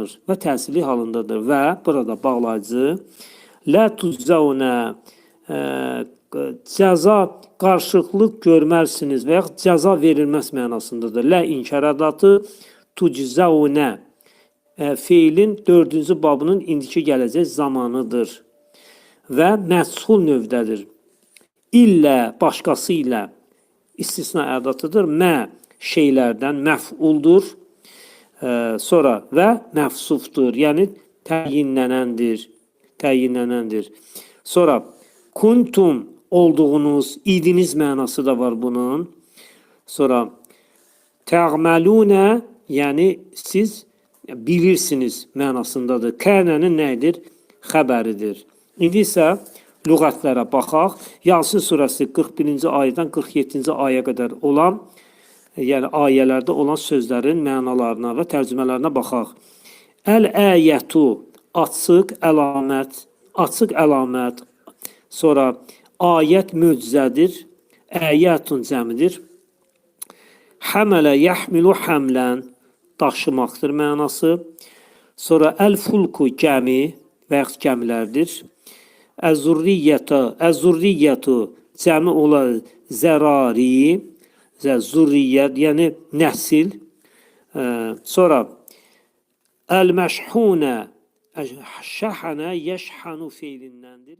bağlanır və təsirli halındadır və burada bağlayıcı la tuzzauna cəza qarşılıqlıq görmərsiniz və yaxud cəza verilməz mənasındadır. La inkar ədatı tuczauna fiilin 4-cü babının indiki gələcək zamanıdır və məshul növdədir. İllə, başqası ilə istisna ədatıdır. Mə şeylərdən məf'uldur. Sonra və məfsufdur. Yəni təyinlənəndir. Təyinlənəndir. Sonra kuntum olduğunuz, idiniz mənası da var bunun. Sonra təğməlunə yəni siz bilirsiniz mənasındadır. Kənənin nədir? Xəbəridir. İndi isə lüğətlərə baxaq. Yasin surəsi 41-ci ayədən 47-ci ayəyə qədər olan, yəni ayələrdə olan sözlərin mənalarına və tərcümələrinə baxaq. Əl-əyətu açıq əlamət, açıq əlamət. Sonra ayət möcüzədir. Əyətun cəmidir. Həmələ yəhmilu həmlən daşımaqdır mənası. Sonra əl-fulku gəmi və yaxud gəmilərdir. Əz-zurriyyətu cəmi olar zərari, zurriyyət, yəni nəsil. Sonra əl-məşhunə şəhənə yeşhənu feilindəndir.